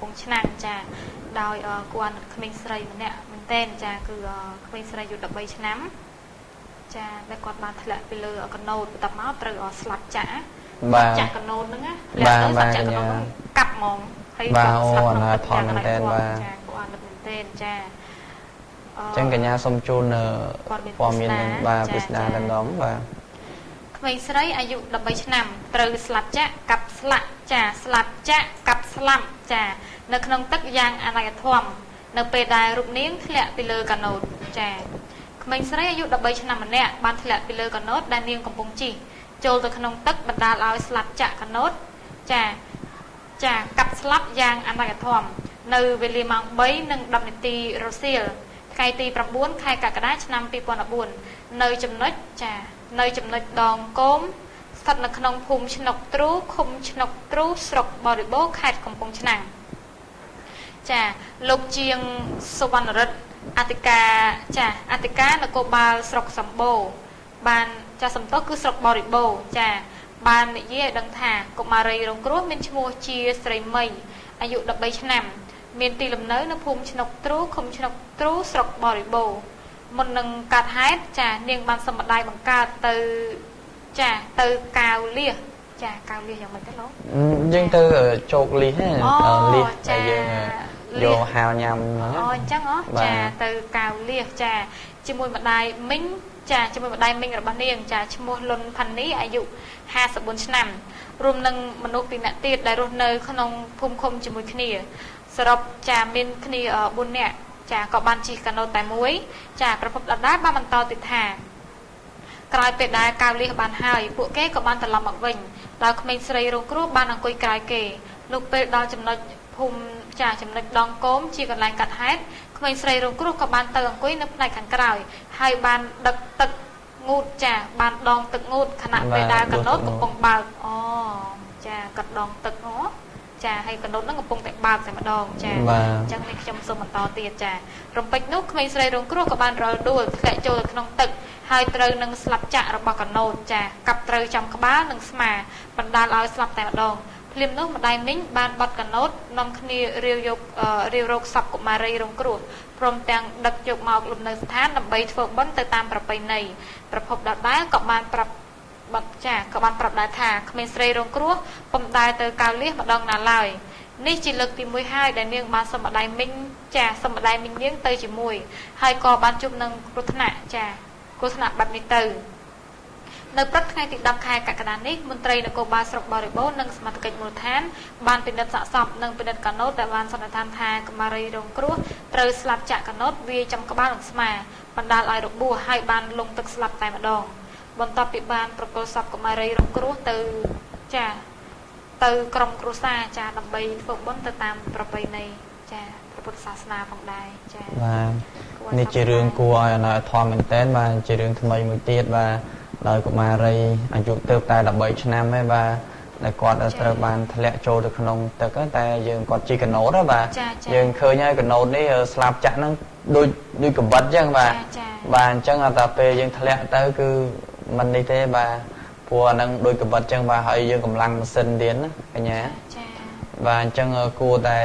pung chnăng cha đòi quan khming sray nè mình tên cha cứ khming sray dụ đập bay nắm cha để con bàn thật lại bây giờ con nâu tập máu từ slap chả chả con nâu nữa á ba chả con nâu cặp mỏng hay ba ô là thon mình tên ba tên cha chân cả nhà sông chôn phò miền ba Pisna đang đóng và khming srayอายุ 13 ឆ្នាំត្រូវស្លាប់ចាក់កាប់ស្លាក់ចាស្លាប់ចាក់កាប់ស្លាប់ចានៅក្នុងទឹកយ៉ាងអនាគធមនៅពេលដែលរូបនាងធ្លាក់ពីលើកាណូតចាក្មេងស្រីអាយុ 13 ឆ្នាំម្នាក់បានធ្លាក់ពីលើកាណូតដែលនាងកំពុងជិះចូលទៅក្នុងទឹកបណ្ដាលឲ្យស្លាប់ចាក់កាណូតចាកាប់ស្លាប់យ៉ាងអនាគធមនៅវេលាម៉ោង 3:10 នាទីរសៀលថ្ងៃទី 9 ខែកក្កដាឆ្នាំ 2014 នៅចំណុចនៅចំណុចដងគោមស្ថិតនៅក្នុងភូមិឆ្នុកទ្រូឃុំឆ្នុកទ្រូស្រុកបរិបូរខេត្តកំពង់ឆ្នាំងចាលោកជាងសុវណ្ណរិទ្ធអធិការនគរបាលស្រុកសម្បូរបានសំទោសគឺស្រុកបរិបូរចាបាននិយាយឲ្យដឹងថាកុមារីរងគ្រោះមានឈ្មោះជាស្រីមីអាយុ 13 ឆ្នាំមានទីលំនៅនៅភូមិឆ្នុកទ្រូឃុំឆ្នុកទ្រូស្រុកបរិបូរមុននឹងកាត់ហេតុចានាងបានសម្បដាយបង្កើតទៅកាវលៀសកាវលៀសយ៉ាងម៉េចទៅលោកយើងទៅជោគលៀសលៀសតែយើងយកហាវញ៉ាំអញ្ចឹងចាទៅកាវលៀសចាជាមួយម្ដាយមីងជាមួយម្ដាយមីងរបស់នាងចាឈ្មោះលុនផានីអាយុ 54 ឆ្នាំរួមនឹងមនុស្សពីរនាក់ទៀតដែលរស់នៅក្នុងភូមិឃុំជាមួយគ្នាសរុបចាមានគ្នា4នាក់ចាក៏បានជិះកាណូតតែមួយចាប្រពន្ធដដែលបានបន្តទៀតថាក្រោយពេលដែលកាវលៀសបានហើយពួកគេក៏បានត្រឡប់មកវិញដោយក្មេងស្រីរងគ្រោះបានអង្គុយក្រោយគេលោកពេលដល់ចំណុចភូមិចំណុចដងគោមជាកន្លែងកាត់ហេតុក្មេងស្រីរងគ្រោះក៏បានទៅអង្គុយនៅផ្នែកខាងក្រោយហើយបានដឹកទឹកងូតបានដងទឹកងូតខណៈពេលដែលកាណូតកំពុងបើកកាត់ដងទឹកហើយកណូតហ្នឹងកំពុងតែបើកតែម្ដងអញ្ចឹងនេះខ្ញុំសូមបន្តទៀតរំពេចនោះក្មេងស្រីរងគ្រោះក៏បានរលដួលធ្លាក់ចូលទៅក្នុងទឹកហើយត្រូវនឹងស្លាប់ចាក់របស់កណូតកាប់ត្រូវចំក្បាលនិងស្មាបណ្ដាលឲ្យស្លាប់តែម្ដងភ្លាមនោះម្ដាយមីងបានបត់កណូតនាំគ្នារាវរកសពកុមារីរងគ្រោះព្រមទាំងដឹកយកមកលំនៅស្ថានដើម្បីធ្វើបុណ្យទៅតាមប្រពៃណីប្រភពដដែលក៏បានប្រាប់ដែរថាក្មេងស្រីរងគ្រោះពុំដែលទៅកាវលៀសម្ដងណាឡើយនេះជាលើកទី1ហើយដែលនាងបានសម្បដាយមីងនាងទៅជាមួយហើយក៏បានជួបនឹងគ្រោះថ្នាក់បែបនេះទៅនៅព្រឹកថ្ងៃទី 10 ខែកក្កដានេះមន្ត្រីនគរបាលស្រុកបរិបូរនិងសមត្ថកិច្ចមូលដ្ឋានបានពិនិត្យសាកសពនិងពិនិត្យកាណូតដែលបានសន្និដ្ឋានថាកុមារីរងគ្រោះត្រូវស្លាប់ចាក់កាណូតវាចំក្បាលនិងស្មាបណ្ដាលឲ្យរបួសហើយបានលង់ទឹកស្លាប់តែម្ដងបន្ទាប់ពីបានប្រគល់សពកុមារីរងគ្រោះទៅក្រុមគ្រួសារដើម្បីធ្វើបុណ្យទៅតាមប្រពៃណីព្រះពុទ្ធសាសនាផងដែរបាទនេះជារឿងគួរឲ្យអាណត្តិធម៌មែនតើបាទជារឿងថ្មីមួយទៀតបាទដោយកុមារីអាយុទៅតែ 13 ឆ្នាំឯងបាទដែលគាត់ត្រូវបានធ្លាក់ចូលទៅក្នុងទឹកតែយើងគាត់ជិះកណូតបាទយើងឃើញហើយកណូតនេះស្លាប់ចាក់ហ្នឹងដូចកបិតអញ្ចឹងបាទអញ្ចឹងតែពេលយើងធ្លាក់ទៅគឺមិននេះទេបាទព្រោះអាហ្នឹងដូចកបិតអញ្ចឹងបាទហើយយើងកម្លាំងម៉ាស៊ីនទៀតណាកញ្ញាបាទអញ្ចឹងគួរតែ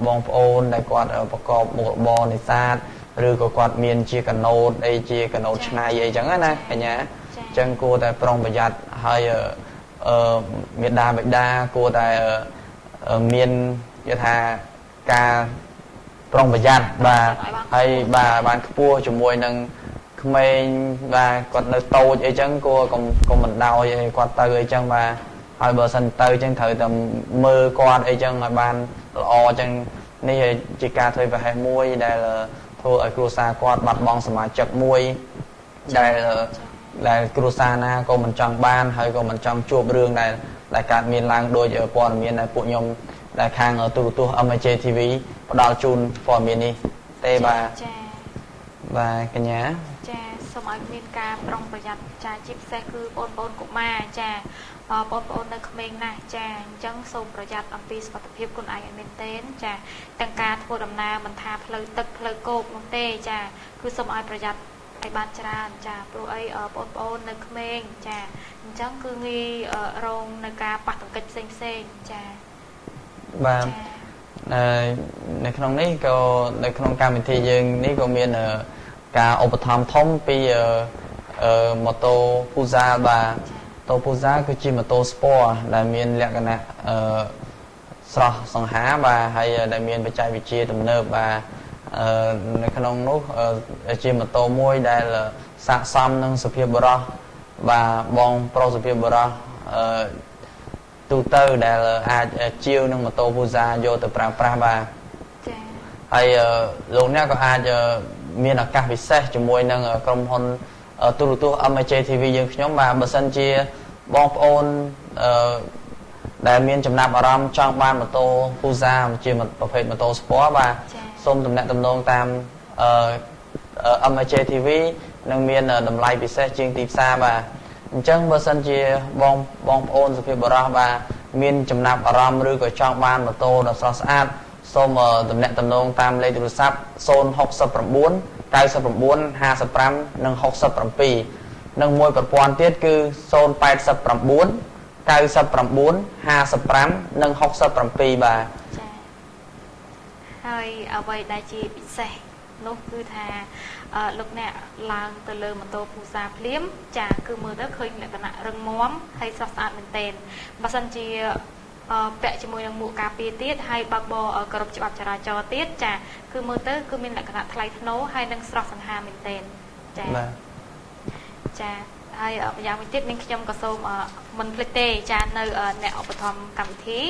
បងប្អូនដែលគាត់ប្រកបមុខរបរនេសាទឬក៏គាត់មានជាកណូតអីជាកណូតឆ្នៃអីចឹងណាកញ្ញាអញ្ចឹងគួរតែប្រុងប្រយ័ត្នហើយមេដាបិតាគួរតែមានគេថាការប្រុងប្រយ័ត្នបាទហើយបាទបានខ្ពស់ជាមួយនឹងក្មេងបាទគាត់នៅតូចអីចឹងគួរកុំបណ្ដោយអីគាត់ទៅអីចឹងបាទហើយបើសិនទៅចឹងត្រូវតែមើលគាត់អីចឹងឲ្យបានល្អចឹងនេះជាការធ្វើប្រហែសមួយដែលធ្វើឲ្យគ្រួសារគាត់បាត់បង់សមាជិកមួយដែលគ្រួសារណាក៏មិនចង់បានហើយក៏មិនចង់ជួបរឿងដែលកើតមានឡើងដោយព័ត៌មានដែលពួកខ្ញុំដែលខាងទូរទស្សន៍ MJ TV ផ្ដល់ជូនព័ត៌មាននេះទេបាទកញ្ញាសូមឲ្យមានការប្រុងប្រយ័ត្នជាពិសេសគឺបងប្អូនកុមារបងប្អូននៅក្មេងណាស់អញ្ចឹងសូមប្រយ័ត្នអំពីសុខភាពខ្លួនឯងឲ្យមែនទែនទាំងការធ្វើដំណើរមិនថាផ្លូវទឹកផ្លូវគោកនោះទេគឺសូមឲ្យប្រយ័ត្នឲ្យបានច្រើនព្រោះអីបងប្អូននៅក្មេងអញ្ចឹងគឺងាយរងនៅការប៉ះទង្គិចផ្សេងបាទ ในក្នុងនេះក៏នៅក្នុងកម្មវិធីយើងនេះក៏មានការឧបត្ថម្ភធំពីម៉ូតូ Puzza បាទម៉ូតូ Puzza គឺជាម៉ូតូ Sport ដែលមានលក្ខណៈស្រស់សង្ហាបាទហើយដែលមានបច្ចេកវិទ្យាទំនើបបាទនៅក្នុងនោះជាម៉ូតូមួយដែលស័ក្តិសមនឹងសុភាពបុរសបាទបងប្រុសសុភាពបុរសទូទៅដែលអាចជាវនឹងម៉ូតូ Puzza យកទៅប្រើប្រាស់បាទចា៎ហើយលោកអ្នកក៏អាចមានឱកាសពិសេសជាមួយនឹងក្រុមហ៊ុនទូរទស្សន៍ MJ TV យើងខ្ញុំបាទបើសិនជាបងប្អូនដែលមានចំណាប់អារម្មណ៍ចង់បានម៉ូតូ Puzza ជាប្រភេទម៉ូតូ Sport បាទសូមទំនាក់ទំនងតាមMJ TV នឹងមានតម្លៃពិសេសជាងទីផ្សារបាទអញ្ចឹងបើសិនជាបងប្អូនសុភាពបុរសបាទមានចំណាប់អារម្មណ៍ឬក៏ចង់បានម៉ូតូដ៏ស្រស់ស្អាតសូមទំនាក់ទំនងតាមលេខទូរស័ព្ទ069 99 55និង67និងមួយប្រព័ន្ធទៀតគឺ089 99 55និង67បាទចា៎ហើយអ្វីដែលជាពិសេសនោះគឺថាលោកអ្នកឡើងទៅលើម៉ូតូ Puzza ភ្លាមចាគឺមើលទៅឃើញលក្ខណៈរឹងមាំហើយស្រស់ស្អាតមែនទែនបើសិនជាពាក់ជាមួយនឹងមួកការពារទៀតហើយបើកបរគោរពច្បាប់ចរាចរណ៍ទៀតចាគឺមើលទៅគឺមានលក្ខណៈថ្លៃថ្នូរហើយនឹងស្រស់សង្ហាមែនទែនចាបាទចាហើយម្យ៉ាងវិញទៀតនាងខ្ញុំក៏សូមមិនភ្លេចទេចានៅអ្នកឧបត្ថម្ភកម្មវិធី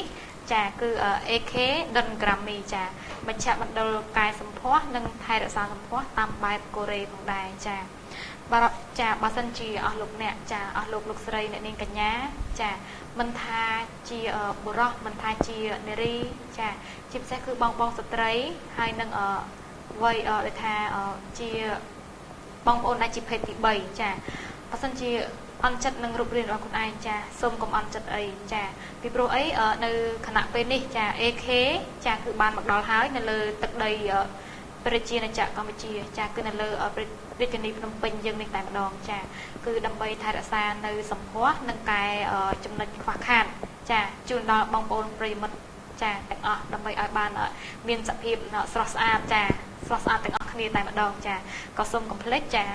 ចាគឺ AK Don Grammy ចាមជ្ឈមណ្ឌលកាយសម្ផស្សនិងថែរក្សាសម្ផស្សតាមបែបកូរ៉េផងដែរចាបើសិនជាអស់លោកអ្នកចាអស់លោកស្រីអ្នកនាងកញ្ញាចាមិនថាជាបុរសមិនថាជានារីចាជាពិសេសគឺបងស្ត្រីហើយនឹងវ័យដែលថាជាបងប្អូនដែលជាភេទទី3ចាបើសិនជាអន់ចិត្តនឹងរូបរាងរបស់ខ្លួនឯងចាសូមកុំអន់ចិត្តអីចាពីព្រោះអីនៅគណៈពេលនេះចា AK ចាគឺបានមកដល់ហើយនៅលើទឹកដីប្រជាណាចក្រកម្ពុជាចាគឺនៅលើរាជធានីភ្នំពេញយើងនេះតែម្ដងចាគឺដើម្បីថែរក្សានៅសម្ផស្សនិងកែចំណុចខ្វះខាតចាជូនដល់បងប្អូនប្រិយមិត្តចាទាំងអស់ដើម្បីឲ្យបានមានសភាពស្រស់ស្អាតចាស្រស់ស្អាតទាំងអស់គ្នាតែម្ដងចាក៏សូមកុំភ្លេចចា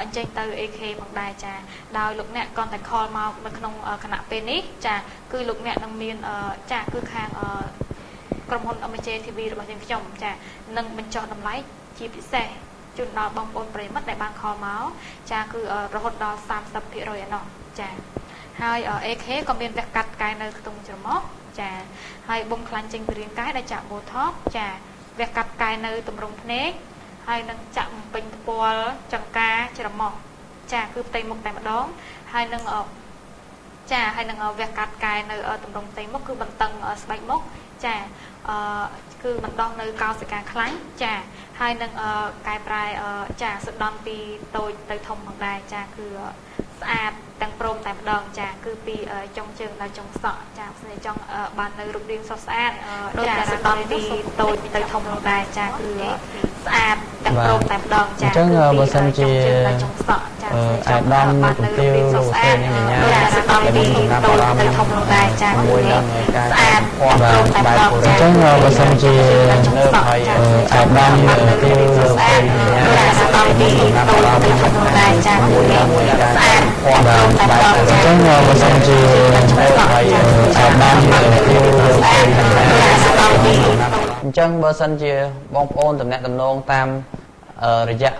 អញ្ចឹងទៅ AK ផងដែរចាដោយលោកអ្នកគ្រាន់តែខលមកនៅក្នុងគណៈពេលនេះចាគឺលោកអ្នកនឹងមានចាគឺខាងក្រុមហ៊ុន MJ TV របស់យើងខ្ញុំចានឹងបញ្ចុះតម្លៃជាពិសេសជូនដល់បងប្អូនប្រិយមិត្តដែលបានខលមកចាគឺរហូតដល់ 30% ឯណោះចាហើយ AK ក៏មានវគ្គកាត់កែនៅខ្ទង់ច្រមុះចាហើយបំខ្លាញ់ចេញពីរាងកាយដែលចាក់ Botox ចាវគ្គកាត់កែនៅទម្រង់ភ្នែកហើយនឹងចាក់បំពេញថ្ពាល់ចង្ការច្រមុះចាគឺផ្ទៃមុខតែម្ដងហើយនឹងចាហើយនឹងវះកាត់កែនៅទម្រង់ផ្ទៃមុខគឺបន្តឹងស្បែកមុខចាគឺបណ្ដោះនៅកោសិកាខ្លាញ់ចាហើយនឹងកែប្រែចាសុដន់ពីតូចទៅធំផងដែរចាគឺស្អាតទាំងព្រមតែម្ដងចាគឺពីចុងជើងដល់ចុងសក់ចាស្នេហ៍ចង់បាននៅរូបរាងស្រស់ស្អាតដូចតែសុដន់ពីតូចទៅធំផងដែរចាគឺស្អាតទាំងព្រមតែម្ដងចាអញ្ចឹងបើសិនជាអាដាមនៅគុទាវលោកស្រីនាងកញ្ញាដែលមានចំណាប់អារម្មណ៍ធំដែរចាមួយនឹងការស្អាតបែបអញ្ចឹងបើសិនជានៅហើយអាដាមនៅគុទាវលោកស្រីនាងកញ្ញាដែលមានចំណាប់អារម្មណ៍ធំដែរចាមួយនឹងការស្អាតបែបអញ្ចឹងបើសិនជានៅហើយអាដាមនៅគុទាវលោកស្រីនាងកញ្ញាអញ្ចឹងបើសិនជាបងប្អូនតំណាក់តំណងតាមរយៈ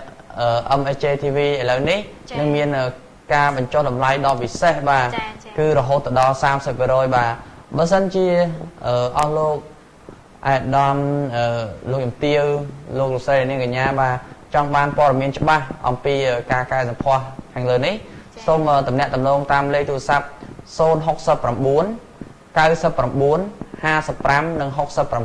MJ TV ឥឡូវនេះនឹងមានការបញ្ចុះតម្លៃដ៏ពិសេសបាទគឺរហូតដល់ 30% បាទបើសិនជាអស់លោកអាដាមលោកជំទាវលោកលោកស្រីនាងកញ្ញាបាទចង់បានព័ត៌មានច្បាស់អំពីការកែសម្ផស្សខាងលើនេះសូមតំណាក់តំណងតាមលេខទូរស័ព្ទ069 99 55និង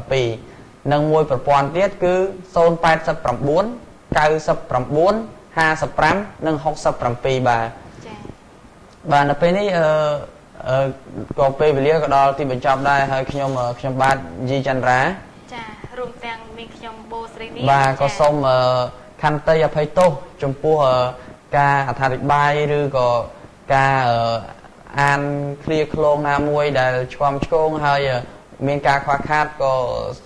67និងមួយប្រព័ន្ធទៀតគឺ089 99 55និង67បាទចា៎បាទនៅពេលនេះក៏ពេលវេលាក៏ដល់ទីបញ្ចប់ដែរហើយខ្ញុំបាទយីចន្ទរាចារួមទាំងនាងខ្ញុំបូស្រីនេះបាទក៏សូមខន្តីអភ័យទោសចំពោះការអត្ថាធិប្បាយឬក៏ការអានឃ្លាឃ្លោងណាមួយដែលឆ្គាំឆ្គងហើយ មានការខ្វះខាតក៏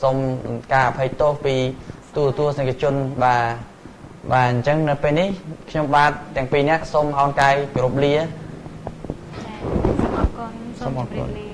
សូមការអភ័យទោសពីទូសង្គមជនបាទអញ្ចឹងនៅពេលនេះខ្ញុំបាទទាំងពីរនាក់សូមអរកាយគោរពលា ចាសូមអរគុណសូមជម្រាបលា